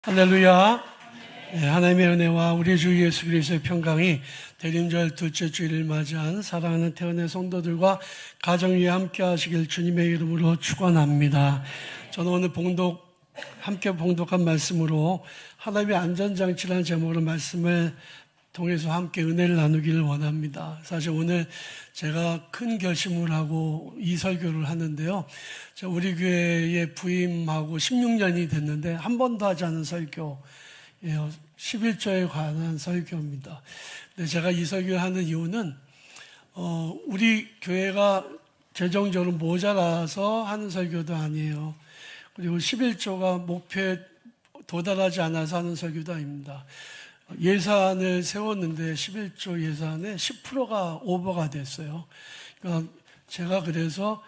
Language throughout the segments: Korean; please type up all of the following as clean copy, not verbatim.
할렐루야. 네, 하나님의 은혜와 우리 주 예수 그리스도의 평강이 대림절 둘째 주일을 맞이한 사랑하는 태원의 성도들과 가정 위에 함께 하시길 주님의 이름으로 축원합니다. 저는 오늘 함께 봉독한 말씀으로 하나님의 안전장치라는 제목으로 말씀을 통해서 함께 은혜를 나누기를 원합니다. 사실 오늘 제가 큰 결심을 하고 이 설교를 하는데요. 우리 교회에 부임하고 16년이 됐는데 한 번도 하지 않은 설교예요. 11조에 관한 설교입니다. 근데 제가 이 설교를 하는 이유는 우리 교회가 재정적으로 모자라서 하는 설교도 아니에요. 그리고 11조가 목표에 도달하지 않아서 하는 설교도 아닙니다. 예산을 세웠는데 11조 예산에 10%가 오버가 됐어요. 그러니까 제가 그래서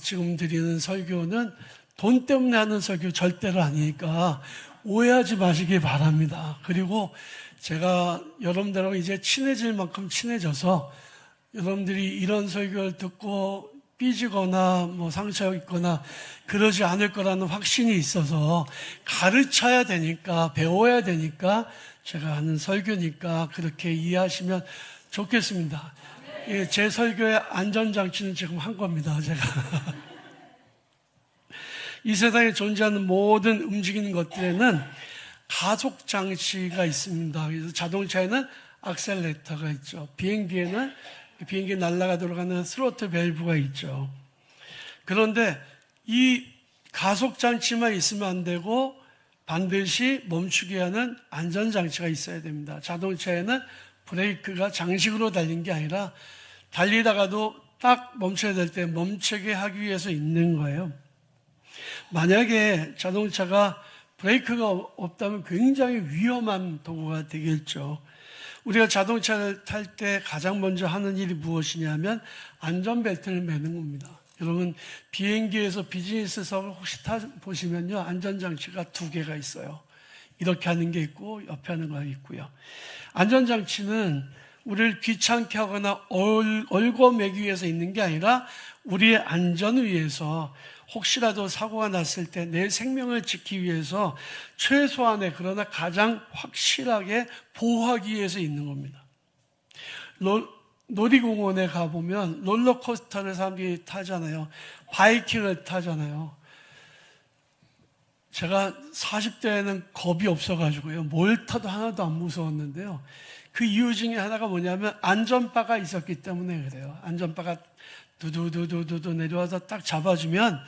지금 드리는 설교는 돈 때문에 하는 설교 절대로 아니니까 오해하지 마시기 바랍니다. 그리고 제가 여러분들하고 이제 친해질 만큼 친해져서 여러분들이 이런 설교를 듣고 삐지거나 상처 있거나 그러지 않을 거라는 확신이 있어서 가르쳐야 되니까, 배워야 되니까 제가 하는 설교니까 그렇게 이해하시면 좋겠습니다. 예, 제 설교의 안전장치는 지금 한 겁니다, 제가. 이 세상에 존재하는 모든 움직이는 것들에는 가속장치가 있습니다. 그래서 자동차에는 악셀레터가 있죠. 비행기에는 비행기 날아가도록 하는 스로틀 밸브가 있죠. 그런데 이 가속장치만 있으면 안 되고 반드시 멈추게 하는 안전장치가 있어야 됩니다. 자동차에는 브레이크가 장식으로 달린 게 아니라 달리다가도 딱 멈춰야 될 때 멈추게 하기 위해서 있는 거예요. 만약에 자동차가 브레이크가 없다면 굉장히 위험한 도구가 되겠죠. 우리가 자동차를 탈 때 가장 먼저 하는 일이 무엇이냐면 안전벨트를 매는 겁니다. 여러분, 비행기에서 비즈니스석을 혹시 타보시면요, 안전장치가 2개가 있어요. 이렇게 하는 게 있고 옆에 하는 거 있고요. 안전장치는 우리를 귀찮게 하거나 얽어매기 위해서 있는 게 아니라 우리의 안전을 위해서, 혹시라도 사고가 났을 때 내 생명을 지키기 위해서 최소한의, 그러나 가장 확실하게 보호하기 위해서 있는 겁니다. 놀이공원에 가보면 롤러코스터를 사람들이 타잖아요. 바이킹을 타잖아요. 제가 40대에는 겁이 없어가지고요, 뭘 타도 하나도 안 무서웠는데요. 그 이유 중에 하나가 뭐냐면 안전바가 있었기 때문에 그래요. 안전바가 두두두두두 내려와서 딱 잡아주면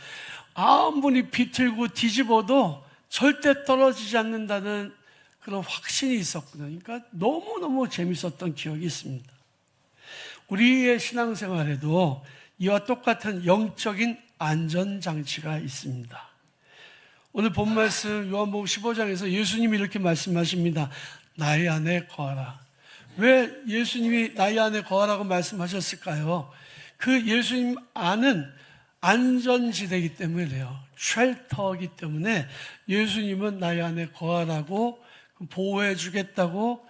아무리 비틀고 뒤집어도 절대 떨어지지 않는다는 그런 확신이 있었거든요. 그러니까 너무너무 재밌었던 기억이 있습니다. 우리의 신앙생활에도 이와 똑같은 영적인 안전장치가 있습니다. 오늘 본 말씀 요한복음 15장에서 예수님이 이렇게 말씀하십니다. 나의 안에 거하라. 왜 예수님이 나의 안에 거하라고 말씀하셨을까요? 그 예수님 안은 안전지대이기 때문에 그래요. 쉘터이기 때문에 예수님은 나의 안에 거하라고 보호해 주겠다고,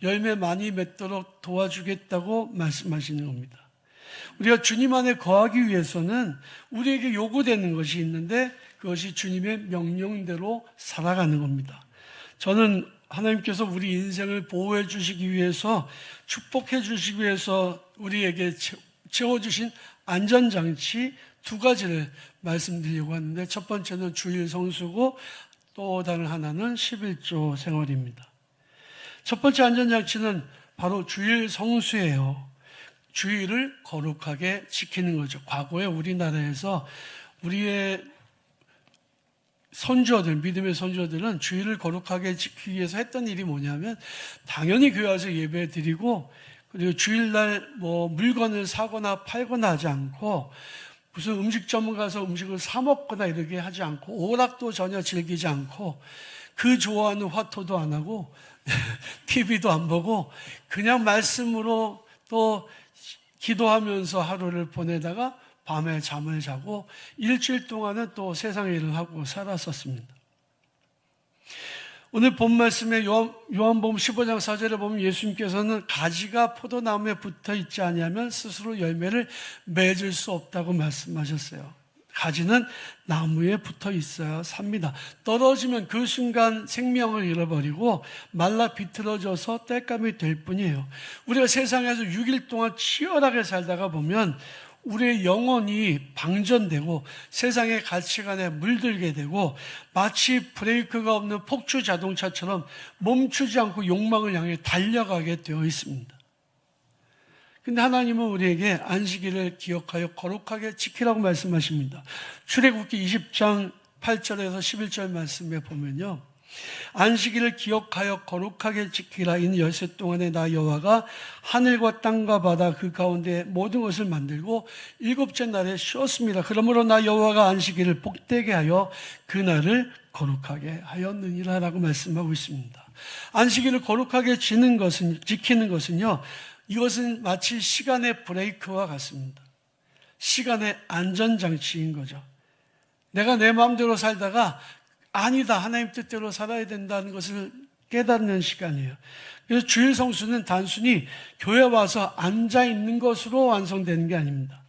열매 많이 맺도록 도와주겠다고 말씀하시는 겁니다. 우리가 주님 안에 거하기 위해서는 우리에게 요구되는 것이 있는데 그것이 주님의 명령대로 살아가는 겁니다. 저는 하나님께서 우리 인생을 보호해 주시기 위해서, 축복해 주시기 위해서 우리에게 채워주신 안전장치 2가지를 말씀드리려고 하는데, 첫 번째는 주일 성수고 또 다른 하나는 11조 생활입니다. 첫 번째 안전장치는 바로 주일 성수예요. 주일을 거룩하게 지키는 거죠. 과거에 우리나라에서 우리의 선조들, 믿음의 선조들은 주일을 거룩하게 지키기 위해서 했던 일이 뭐냐면, 당연히 교회 와서 예배 드리고, 그리고 주일날 물건을 사거나 팔거나 하지 않고, 무슨 음식점을 가서 음식을 사 먹거나 이렇게 하지 않고, 오락도 전혀 즐기지 않고, 그 좋아하는 화토도 안 하고 TV도 안 보고 그냥 말씀으로 또 기도하면서 하루를 보내다가 밤에 잠을 자고 일주일 동안은 또 세상의 일을 하고 살았었습니다. 오늘 본 말씀에 요한복음 15장 4절에 보면 예수님께서는 가지가 포도나무에 붙어 있지 아니하면 스스로 열매를 맺을 수 없다고 말씀하셨어요. 가지는 나무에 붙어 있어야 삽니다. 떨어지면 그 순간 생명을 잃어버리고 말라 비틀어져서 땔감이 될 뿐이에요. 우리가 세상에서 6일 동안 치열하게 살다가 보면 우리의 영혼이 방전되고 세상의 가치관에 물들게 되고 마치 브레이크가 없는 폭주 자동차처럼 멈추지 않고 욕망을 향해 달려가게 되어 있습니다. 근데 하나님은 우리에게 안식일을 기억하여 거룩하게 지키라고 말씀하십니다. 출애굽기 20장 8절에서 11절 말씀에 보면요, 안식일을 기억하여 거룩하게 지키라. 이는 열세 동안에 나 여호와가 하늘과 땅과 바다 그 가운데 모든 것을 만들고 일곱째 날에 쉬었습니다. 그러므로 나 여호와가 안식일을 복되게 하여 그날을 거룩하게 하였느니라 라고 말씀하고 있습니다. 안식일을 거룩하게 지키는 것은요, 이것은 마치 시간의 브레이크와 같습니다. 시간의 안전장치인 거죠. 내가 내 마음대로 살다가 아니다, 하나님 뜻대로 살아야 된다는 것을 깨닫는 시간이에요. 그래서 주일 성수는 단순히 교회 와서 앉아있는 것으로 완성되는 게 아닙니다.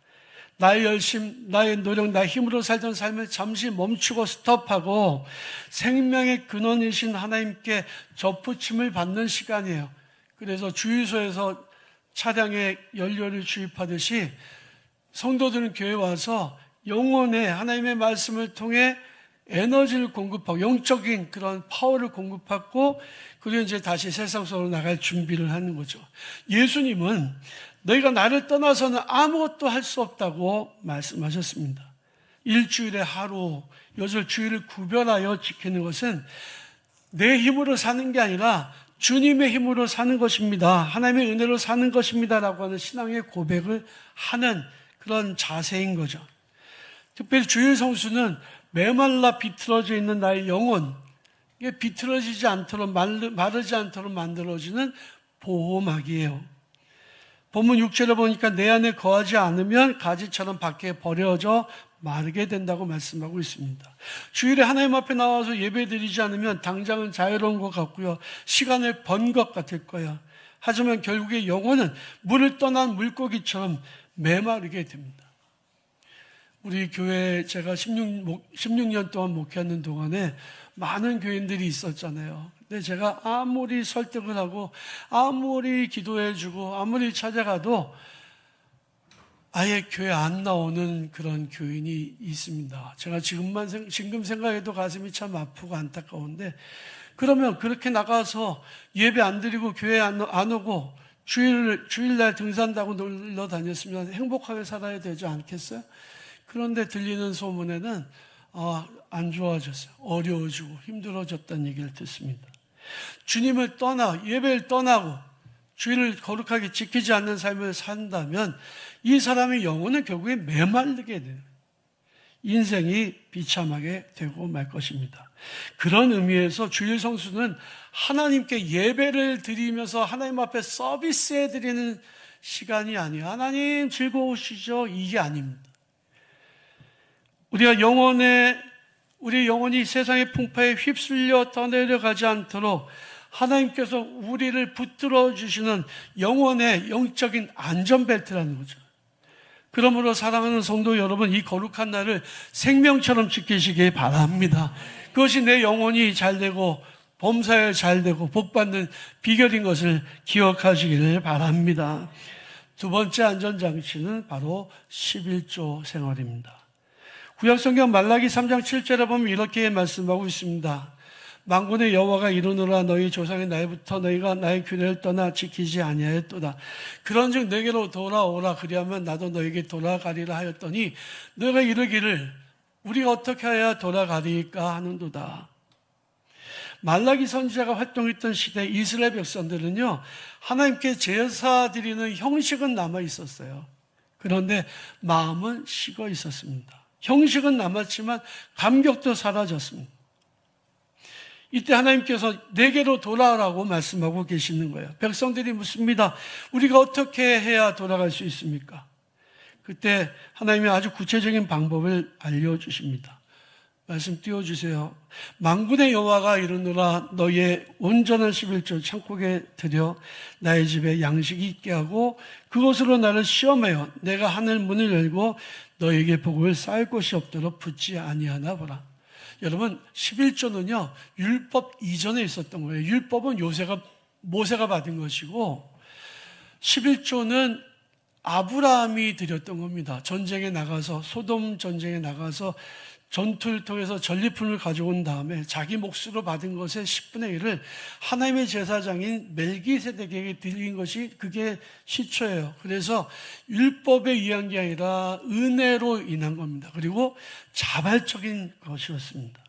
나의 열심, 나의 노력, 나의 힘으로 살던 삶을 잠시 멈추고 스톱하고 생명의 근원이신 하나님께 접붙임을 받는 시간이에요. 그래서 주유소에서 차량에 연료를 주입하듯이 성도들은 교회에 와서 영혼의 하나님의 말씀을 통해 에너지를 공급하고 영적인 그런 파워를 공급하고 그리고 이제 다시 세상 속으로 나갈 준비를 하는 거죠. 예수님은 너희가 나를 떠나서는 아무것도 할 수 없다고 말씀하셨습니다. 일주일에 하루, 요절 주일을 구별하여 지키는 것은 내 힘으로 사는 게 아니라 주님의 힘으로 사는 것입니다. 하나님의 은혜로 사는 것입니다. 라고 하는 신앙의 고백을 하는 그런 자세인 거죠. 특별히 주일 성수는 메말라 비틀어져 있는 나의 영혼, 이게 비틀어지지 않도록 마르지 않도록 만들어지는 보호막이에요. 본문 6절에 보니까 내 안에 거하지 않으면 가지처럼 밖에 버려져 마르게 된다고 말씀하고 있습니다. 주일에 하나님 앞에 나와서 예배드리지 않으면 당장은 자유로운 것 같고요, 시간을 번 것 같을 거야. 하지만 결국에 영혼은 물을 떠난 물고기처럼 메마르게 됩니다. 우리 교회에 제가 16년 동안 목회하는 동안에 많은 교인들이 있었잖아요. 근데 제가 아무리 설득을 하고 아무리 기도해주고 아무리 찾아가도 아예 교회 안 나오는 그런 교인이 있습니다. 제가 지금 생각해도 가슴이 참 아프고 안타까운데, 그러면 그렇게 나가서 예배 안 드리고 교회 안 오고 주일날 등산다고 놀러 다녔으면 행복하게 살아야 되지 않겠어요? 그런데 들리는 소문에는 안 좋아졌어요. 어려워지고 힘들어졌다는 얘기를 듣습니다. 주님을 예배를 떠나고 주일을 거룩하게 지키지 않는 삶을 산다면 이 사람의 영혼은 결국에 메말르게 돼요. 인생이 비참하게 되고 말 것입니다. 그런 의미에서 주일 성수는 하나님께 예배를 드리면서 하나님 앞에 서비스해 드리는 시간이 아니에요. 하나님 즐거우시죠? 이게 아닙니다. 우리의 영혼이 세상의 풍파에 휩쓸려 떠내려가지 않도록 하나님께서 우리를 붙들어 주시는 영혼의 영적인 안전벨트라는 거죠. 그러므로 사랑하는 성도 여러분, 이 거룩한 날을 생명처럼 지키시기 바랍니다. 그것이 내 영혼이 잘되고 범사에 잘되고 복받는 비결인 것을 기억하시기를 바랍니다. 두 번째 안전장치는 바로 11조 생활입니다. 구약성경 말라기 3장 7절에 보면 이렇게 말씀하고 있습니다. 만군의 여호와가 이르노라 너희 조상의 날부터 너희가 나의 규례를 떠나 지키지 아니하였도다. 그런즉 내게로 돌아오라 그리하면 나도 너에게 돌아가리라 하였더니 너희가 이르기를 우리가 어떻게 해야 돌아가리까 하는도다. 말라기 선지자가 활동했던 시대 이스라엘 백성들은요, 하나님께 제사 드리는 형식은 남아 있었어요. 그런데 마음은 식어 있었습니다. 형식은 남았지만 감격도 사라졌습니다. 이때 하나님께서 내게로 돌아오라고 말씀하고 계시는 거예요. 백성들이 묻습니다. 우리가 어떻게 해야 돌아갈 수 있습니까? 그때 하나님이 아주 구체적인 방법을 알려주십니다. 말씀 띄워주세요. 만군의 여호와가 이르노라 너희의 온전한 11조 창고에 들여 나의 집에 양식이 있게 하고 그것으로 나를 시험하여 내가 하늘 문을 열고 너희에게 복을 쌓을 곳이 없도록 붙지 아니하나 보라. 여러분 11조는요 율법 이전에 있었던 거예요. 율법은 모세가 받은 것이고 11조는 아브라함이 드렸던 겁니다. 전쟁에 나가서 소돔 전쟁에 나가서 전투를 통해서 전리품을 가져온 다음에 자기 몫으로 받은 것의 10분의 1을 하나님의 제사장인 멜기세덱에게 드린 것이 그게 시초예요. 그래서 율법에 의한 게 아니라 은혜로 인한 겁니다. 그리고 자발적인 것이었습니다.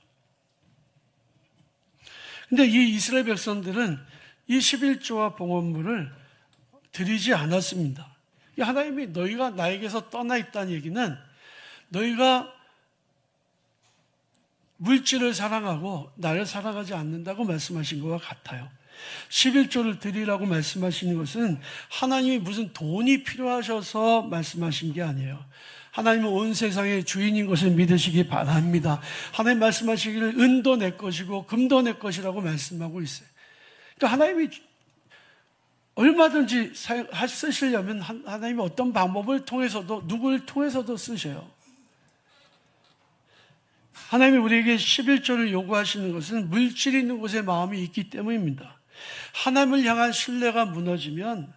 근데 이 이스라엘 백성들은 이 11조와 봉헌물을 드리지 않았습니다. 하나님이 너희가 나에게서 떠나 있다는 얘기는 너희가 물질을 사랑하고 나를 사랑하지 않는다고 말씀하신 것과 같아요. 11조를 드리라고 말씀하시는 것은 하나님이 무슨 돈이 필요하셔서 말씀하신 게 아니에요. 하나님은 온 세상의 주인인 것을 믿으시기 바랍니다. 하나님 말씀하시기를 은도 내 것이고 금도 내 것이라고 말씀하고 있어요. 그러니까 하나님이 얼마든지 쓰시려면 하나님이 어떤 방법을 통해서도 누구를 통해서도 쓰셔요. 하나님이 우리에게 11조를 요구하시는 것은 물질이 있는 곳에 마음이 있기 때문입니다. 하나님을 향한 신뢰가 무너지면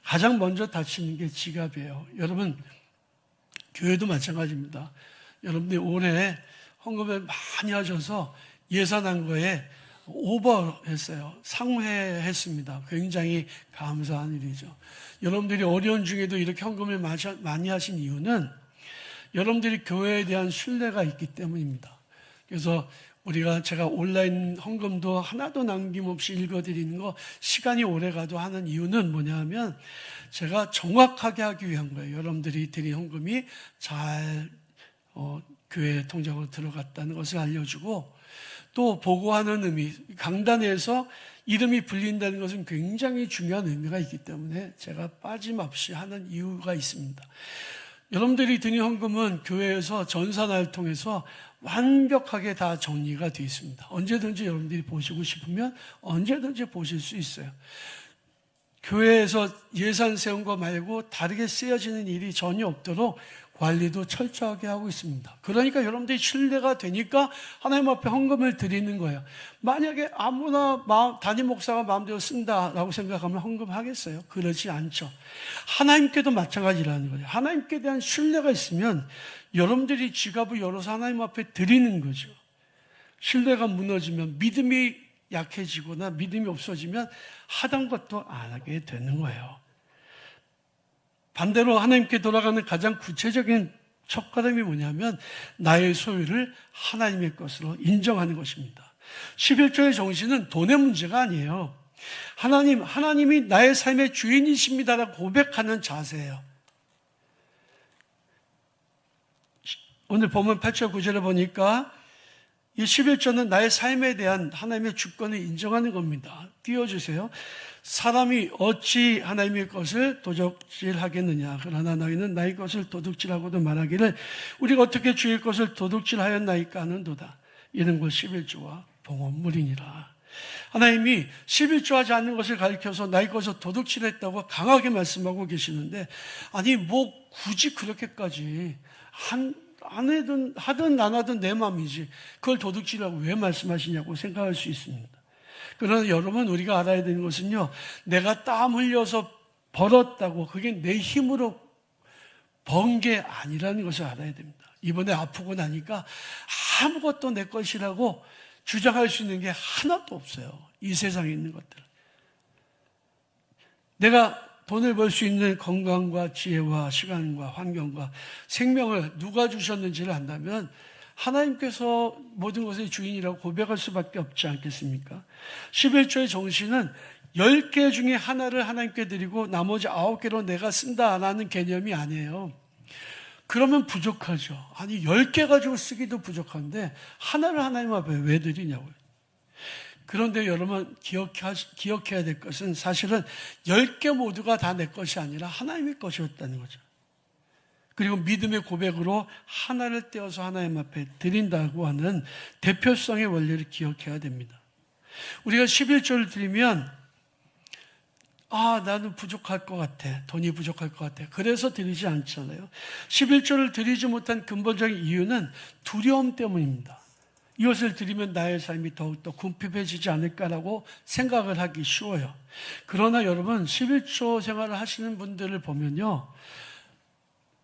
가장 먼저 다치는 게 지갑이에요. 여러분 교회도 마찬가지입니다. 여러분들이 올해 헌금을 많이 하셔서 예산한 거에 오버했어요. 상회했습니다. 굉장히 감사한 일이죠. 여러분들이 어려운 중에도 이렇게 헌금을 많이 하신 이유는 여러분들이 교회에 대한 신뢰가 있기 때문입니다. 그래서 제가 온라인 헌금도 하나도 남김없이 읽어드리는 거 시간이 오래가도 하는 이유는 뭐냐면 제가 정확하게 하기 위한 거예요. 여러분들이 드린 헌금이 잘 교회 통장으로 들어갔다는 것을 알려주고 또 보고하는 의미, 강단에서 이름이 불린다는 것은 굉장히 중요한 의미가 있기 때문에 제가 빠짐없이 하는 이유가 있습니다. 여러분들이 드린 헌금은 교회에서 전산화를 통해서 완벽하게 다 정리가 되어 있습니다. 언제든지 여러분들이 보시고 싶으면 언제든지 보실 수 있어요. 교회에서 예산 세운 거 말고 다르게 쓰여지는 일이 전혀 없도록 관리도 철저하게 하고 있습니다. 그러니까 여러분들이 신뢰가 되니까 하나님 앞에 헌금을 드리는 거예요. 만약에 아무나 담임 목사가 마음대로 쓴다라고 생각하면 헌금하겠어요? 그렇지 않죠. 하나님께도 마찬가지라는 거죠. 하나님께 대한 신뢰가 있으면 여러분들이 지갑을 열어서 하나님 앞에 드리는 거죠. 신뢰가 무너지면 믿음이 약해지거나 믿음이 없어지면 하던 것도 안 하게 되는 거예요. 반대로 하나님께 돌아가는 가장 구체적인 첫걸음이 뭐냐면 나의 소유를 하나님의 것으로 인정하는 것입니다. 11조의 정신은 돈의 문제가 아니에요. 하나님이 나의 삶의 주인이십니다라고 고백하는 자세예요. 오늘 본문 8절 9절에 보니까 이 11조는 나의 삶에 대한 하나님의 주권을 인정하는 겁니다. 띄워주세요. 사람이 어찌 하나님의 것을 도둑질하겠느냐. 그러나 너희는 나의 것을 도둑질하고도 말하기를 우리가 어떻게 주의 것을 도둑질하였나이까 하는도다. 이런 것 11조와 봉헌물이니라. 하나님이 11조 하지 않는 것을 가리켜서 나의 것을 도둑질했다고 강하게 말씀하고 계시는데 아니 뭐 굳이 그렇게까지 하든 안 하든 내 마음이지 그걸 도둑질하고 왜 말씀하시냐고 생각할 수 있습니다. 그러나 여러분 우리가 알아야 되는 것은요, 내가 땀 흘려서 벌었다고 그게 내 힘으로 번 게 아니라는 것을 알아야 됩니다. 이번에 아프고 나니까 아무것도 내 것이라고 주장할 수 있는 게 하나도 없어요. 이 세상에 있는 것들. 내가 돈을 벌 수 있는 건강과 지혜와 시간과 환경과 생명을 누가 주셨는지를 안다면 하나님께서 모든 것의 주인이라고 고백할 수밖에 없지 않겠습니까? 11조의 정신은 10개 중에 하나를 하나님께 드리고 나머지 9개로 내가 쓴다라는 개념이 아니에요. 그러면 부족하죠. 아니 10개 가지고 쓰기도 부족한데 하나를 하나님 앞에 왜 드리냐고요. 그런데 여러분 기억해야 될 것은 사실은 10개 모두가 다 내 것이 아니라 하나님의 것이었다는 거죠. 그리고 믿음의 고백으로 하나를 떼어서 하나님 앞에 드린다고 하는 대표성의 원리를 기억해야 됩니다. 우리가 11조를 드리면 나는 부족할 것 같아. 돈이 부족할 것 같아. 그래서 드리지 않잖아요. 11조를 드리지 못한 근본적인 이유는 두려움 때문입니다. 이것을 드리면 나의 삶이 더욱더 궁핍해지지 않을까라고 생각을 하기 쉬워요. 그러나 여러분, 11조 생활을 하시는 분들을 보면요,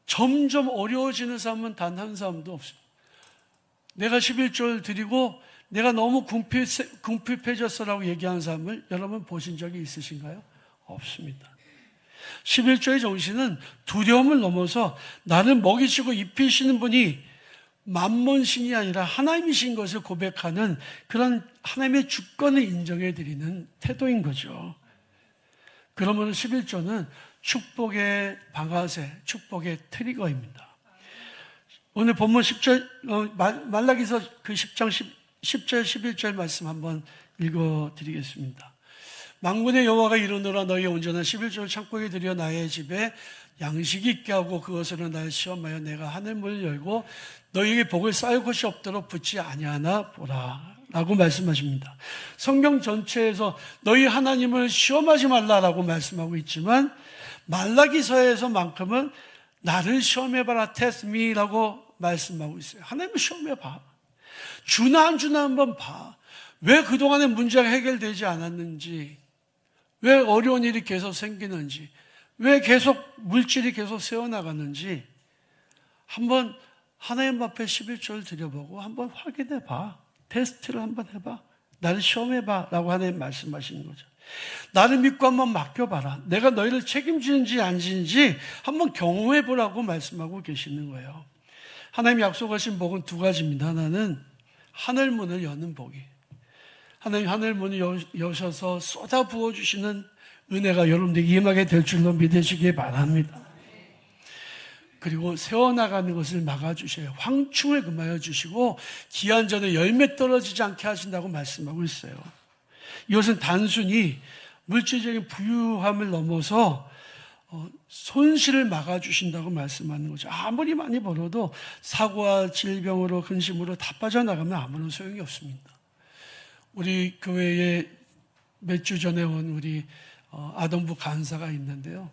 점점 어려워지는 사람은 단 한 사람도 없습니다. 내가 11조를 드리고 내가 너무 궁핍해졌어라고 얘기하는 사람을 여러분 보신 적이 있으신가요? 없습니다. 11조의 정신은 두려움을 넘어서 나를 먹이시고 입히시는 분이 만몬신이 아니라 하나님이신 것을 고백하는 그런 하나님의 주권을 인정해 드리는 태도인 거죠. 그러면 11조는 축복의 방아쇠, 축복의 트리거입니다. 오늘 본문 10절, 말라기서 그 10장 10절 11절 말씀 한번 읽어드리겠습니다. 만군의 여호와가 이르노라 너희의 온전한 11조를 창고에 들여 나의 집에 양식이 있게 하고 그것으로 날 시험하여 내가 하늘 문을 열고 너희에게 복을 쌓을 곳이 없도록 붙지 아니하나 보라 라고 말씀하십니다. 성경 전체에서 너희 하나님을 시험하지 말라라고 말씀하고 있지만 말라기서에서만큼은 나를 시험해봐라, test me라고 말씀하고 있어요. 하나님을 시험해봐. 주나 안 주나 한번 봐. 왜 그동안에 문제가 해결되지 않았는지, 왜 어려운 일이 계속 생기는지, 왜 계속 물질이 계속 새어나가는지 한번 하나님 앞에 11조를 드려보고 한번 확인해봐. 테스트를 한번 해봐. 나를 시험해봐 라고 하나님 말씀하시는 거죠. 나를 믿고 한번 맡겨봐라. 내가 너희를 책임지는지 안 지는지 한번 경험해보라고 말씀하고 계시는 거예요. 하나님 약속하신 복은 두 가지입니다. 하나는 하늘문을 여는 복이, 하나님 하늘문을 여셔서 쏟아 부어주시는 은혜가 여러분들에게 임하게 될 줄로 믿으시기 바랍니다. 그리고 새어나가는 것을 막아주셔요. 황충을 금하여 주시고 기한 전에 열매 떨어지지 않게 하신다고 말씀하고 있어요. 이것은 단순히 물질적인 부유함을 넘어서 손실을 막아주신다고 말씀하는 거죠. 아무리 많이 벌어도 사고와 질병으로 근심으로 다 빠져나가면 아무런 소용이 없습니다. 우리 교회에 몇 주 전에 온 우리 아동부 간사가 있는데요.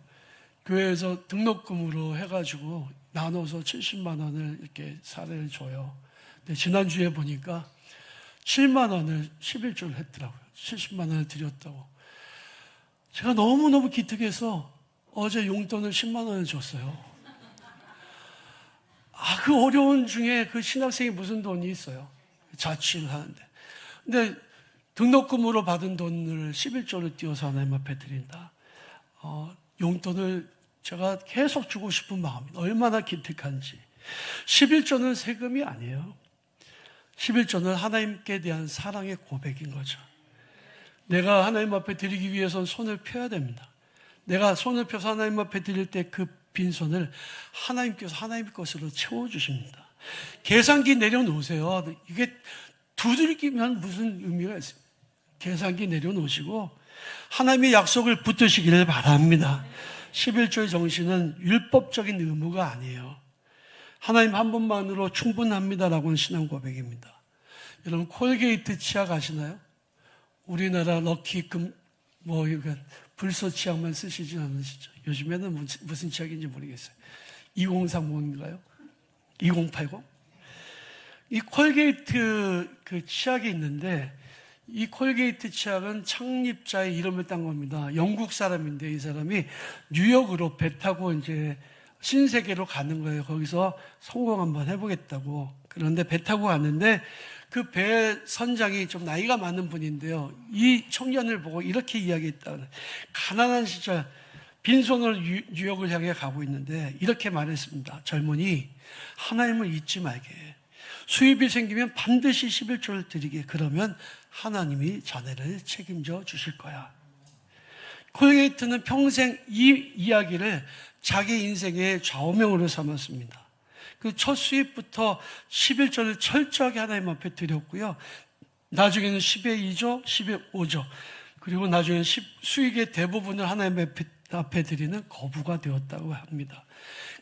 교회에서 등록금으로 해가지고 나눠서 70만 원을 이렇게 사례를 줘요. 근데 지난주에 보니까 7만 원을 11조를 했더라고요. 70만 원을 드렸다고. 제가 너무너무 기특해서 어제 용돈을 10만 원을 줬어요. 그 어려운 중에 그 신학생이 무슨 돈이 있어요. 자취를 하는데. 근데 등록금으로 받은 돈을 11조를 띄워서 하나님 앞에 드린다. 용돈을 제가 계속 주고 싶은 마음이 얼마나 기특한지. 11조는 세금이 아니에요. 11조는 하나님께 대한 사랑의 고백인 거죠. 내가 하나님 앞에 드리기 위해서는 손을 펴야 됩니다. 내가 손을 펴서 하나님 앞에 드릴 때 그 빈손을 하나님께서 하나님 것으로 채워주십니다. 계산기 내려놓으세요. 이게 두들기면 무슨 의미가 있습니까? 계산기 내려놓으시고 하나님의 약속을 붙드시기를 바랍니다. 11조의 정신은 율법적인 의무가 아니에요. 하나님 한 분만으로 충분합니다라고는 신앙 고백입니다. 여러분 콜게이트 치약 아시나요? 우리나라 럭키 이건 불소 치약만 쓰시진 않으시죠? 요즘에는 무슨 치약인지 모르겠어요. 2030인가요? 2080? 이 콜게이트 그 치약이 있는데 이 콜게이트 치약은 창립자의 이름을 딴 겁니다. 영국 사람인데 이 사람이 뉴욕으로 배 타고 이제 신세계로 가는 거예요. 거기서 성공 한번 해보겠다고. 그런데 배 타고 갔는데 그 배 선장이 좀 나이가 많은 분인데요. 이 청년을 보고 이렇게 이야기했다. 가난한 시절 빈손으로 뉴욕을 향해 가고 있는데 이렇게 말했습니다. 젊은이, 하나님을 잊지 말게. 수입이 생기면 반드시 11조를 드리게. 그러면 하나님이 자네를 책임져 주실 거야. 콜게이트는 평생 이 이야기를 자기 인생의 좌우명으로 삼았습니다. 그 첫 수입부터 11조를 철저하게 하나님 앞에 드렸고요. 나중에는 10의 2조, 10의 5조, 그리고 나중에는 수익의 대부분을 하나님 앞에 앞에 드리는 거부가 되었다고 합니다.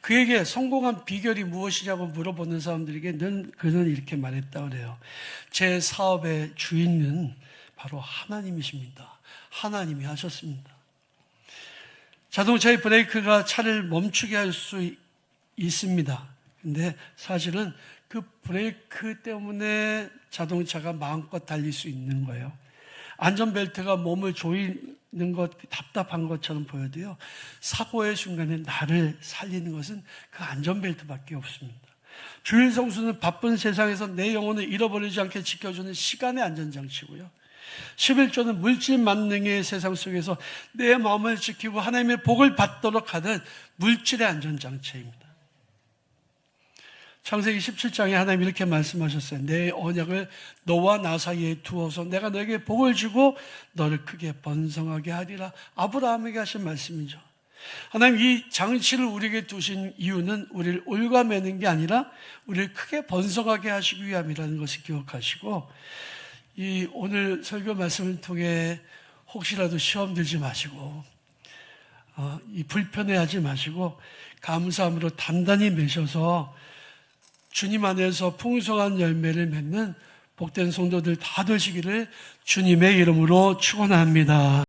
그에게 성공한 비결이 무엇이냐고 물어보는 사람들에게 그는 이렇게 말했다 그래요. 제 사업의 주인은 바로 하나님이십니다. 하나님이 하셨습니다. 자동차의 브레이크가 차를 멈추게 할 수 있습니다. 근데 사실은 그 브레이크 때문에 자동차가 마음껏 달릴 수 있는 거예요. 안전벨트가 몸을 조이는 것, 답답한 것처럼 보여도요, 사고의 순간에 나를 살리는 것은 그 안전벨트밖에 없습니다. 주일 성수는 바쁜 세상에서 내 영혼을 잃어버리지 않게 지켜주는 시간의 안전장치고요. 11조는 물질 만능의 세상 속에서 내 마음을 지키고 하나님의 복을 받도록 하는 물질의 안전장치입니다. 창세기 17장에 하나님이 이렇게 말씀하셨어요. 내 언약을 너와 나 사이에 두어서 내가 너에게 복을 주고 너를 크게 번성하게 하리라. 아브라함에게 하신 말씀이죠. 하나님 이 장치를 우리에게 두신 이유는 우리를 올가매는 게 아니라 우리를 크게 번성하게 하시기 위함이라는 것을 기억하시고, 이 오늘 설교 말씀을 통해 혹시라도 시험 들지 마시고 이 불편해하지 마시고 감사함으로 단단히 매셔서 주님 안에서 풍성한 열매를 맺는 복된 성도들 다 되시기를 주님의 이름으로 축원합니다.